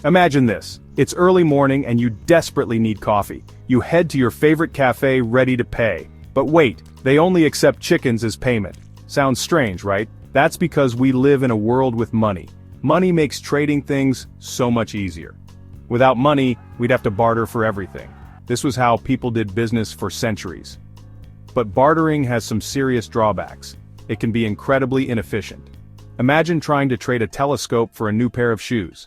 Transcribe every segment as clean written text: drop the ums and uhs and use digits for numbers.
Imagine this. It's early morning and you desperately need coffee. You head to your favorite cafe ready to pay. But wait, they only accept chickens as payment. Sounds strange, right? That's because we live in a world with money. Money makes trading things so much easier. Without money, we'd have to barter for everything. This was how people did business for centuries. But bartering has some serious drawbacks. It can be incredibly inefficient. Imagine trying to trade a telescope for a new pair of shoes.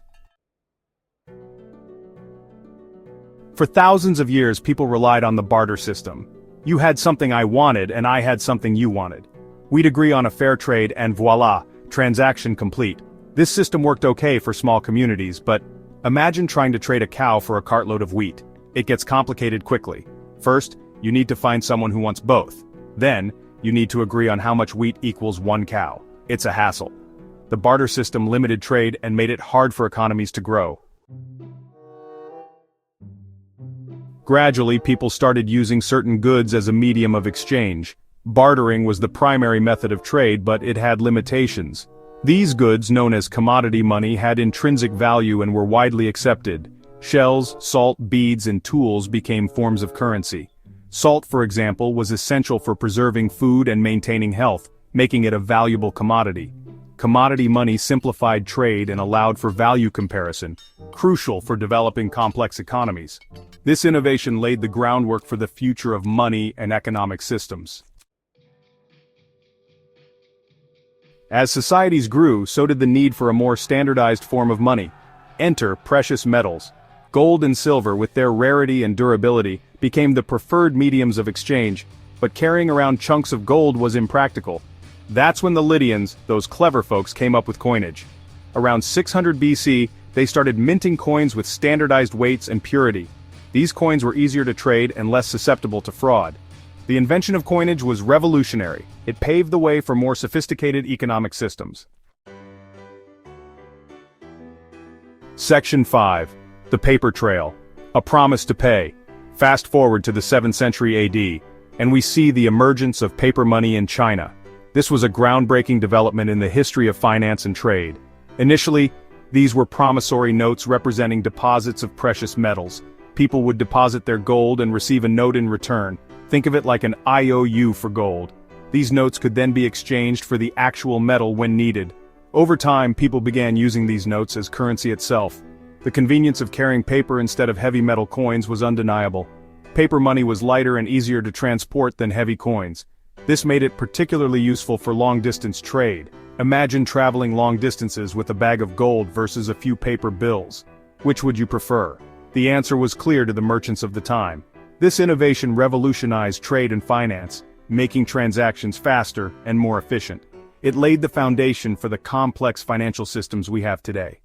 For thousands of years, people relied on the barter system. You had something I wanted and I had something you wanted. We'd agree on a fair trade and voila, transaction complete. This system worked okay for small communities, but imagine trying to trade a cow for a cartload of wheat. It gets complicated quickly. First, you need to find someone who wants both. Then, you need to agree on how much wheat equals one cow. It's a hassle. The barter system limited trade and made it hard for economies to grow. Gradually, people started using certain goods as a medium of exchange. Bartering was the primary method of trade, but it had limitations. These goods, known as commodity money, had intrinsic value and were widely accepted. Shells, salt, beads, and tools became forms of currency. Salt, for example, was essential for preserving food and maintaining health, making it a valuable commodity. Commodity money simplified trade and allowed for value comparison, crucial for developing complex economies. This innovation laid the groundwork for the future of money and economic systems. As societies grew, so did the need for a more standardized form of money. Enter precious metals. Gold and silver, with their rarity and durability, became the preferred mediums of exchange, but carrying around chunks of gold was impractical. That's when the Lydians, those clever folks, came up with coinage. Around 600 BC, they started minting coins with standardized weights and purity. These coins were easier to trade and less susceptible to fraud. The invention of coinage was revolutionary. It paved the way for more sophisticated economic systems. Section 5. The Paper Trail. A promise to pay. Fast forward to the 7th century AD, and we see the emergence of paper money in China. This was a groundbreaking development in the history of finance and trade. Initially, these were promissory notes representing deposits of precious metals. People would deposit their gold and receive a note in return. Think of it like an IOU for gold. These notes could then be exchanged for the actual metal when needed. Over time, people began using these notes as currency itself. The convenience of carrying paper instead of heavy metal coins was undeniable. Paper money was lighter and easier to transport than heavy coins. This made it particularly useful for long-distance trade. Imagine traveling long distances with a bag of gold versus a few paper bills. Which would you prefer? The answer was clear to the merchants of the time. This innovation revolutionized trade and finance, making transactions faster and more efficient. It laid the foundation for the complex financial systems we have today.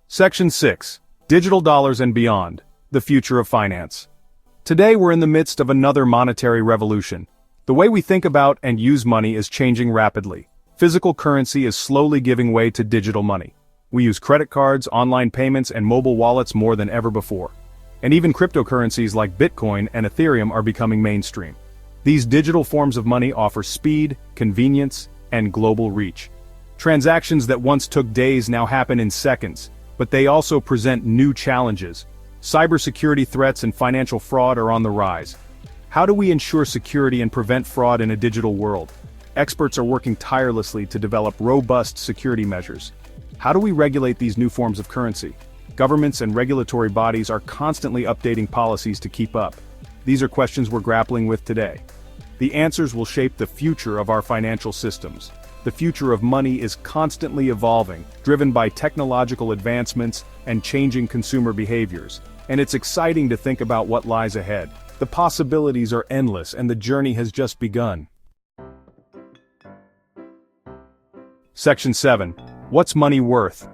Section 6. Digital dollars and beyond. The future of finance. Today we're in the midst of another monetary revolution. The way we think about and use money is changing rapidly. Physical currency is slowly giving way to digital money. We use credit cards, online payments, and mobile wallets more than ever before. And even cryptocurrencies like Bitcoin and Ethereum are becoming mainstream. These digital forms of money offer speed, convenience, and global reach. Transactions that once took days now happen in seconds, but they also present new challenges. Cybersecurity threats and financial fraud are on the rise. How do we ensure security and prevent fraud in a digital world? Experts are working tirelessly to develop robust security measures. How do we regulate these new forms of currency? Governments and regulatory bodies are constantly updating policies to keep up. These are questions we're grappling with today. The answers will shape the future of our financial systems. The future of money is constantly evolving, driven by technological advancements and changing consumer behaviors. And it's exciting to think about what lies ahead. The possibilities are endless and the journey has just begun. Section 7. What's money worth?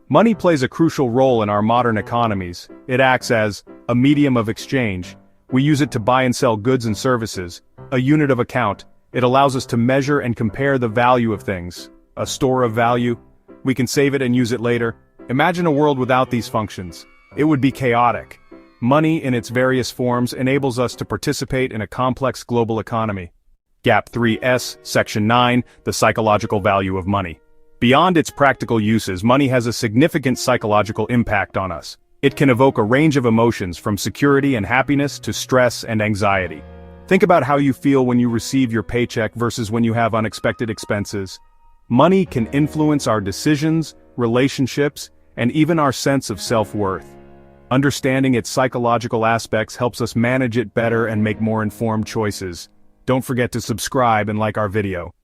Money plays a crucial role in our modern economies. It acts as a medium of exchange. We use it to buy and sell goods and services. A unit of account. It allows us to measure and compare the value of things. A store of value. We can save it and use it later. Imagine a world without these functions. It would be chaotic. Money in its various forms enables us to participate in a complex global economy. Gap 3S, Section 9, the psychological value of money. Beyond its practical uses, money has a significant psychological impact on us. It can evoke a range of emotions from security and happiness to stress and anxiety. Think about how you feel when you receive your paycheck versus when you have unexpected expenses. Money can influence our decisions, relationships, and even our sense of self-worth. Understanding its psychological aspects helps us manage it better and make more informed choices. Don't forget to subscribe and like our video.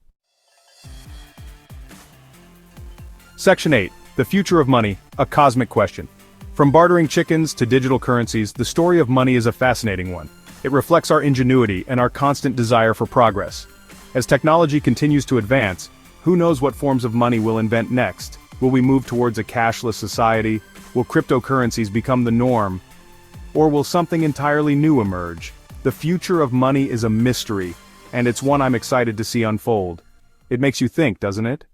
Section 8. The Future of Money, a Cosmic Question. From bartering chickens to digital currencies, the story of money is a fascinating one. It reflects our ingenuity and our constant desire for progress. As technology continues to advance, who knows what forms of money we'll invent next? Will we move towards a cashless society? Will cryptocurrencies become the norm? Or will something entirely new emerge? The future of money is a mystery, and it's one I'm excited to see unfold. It makes you think, doesn't it?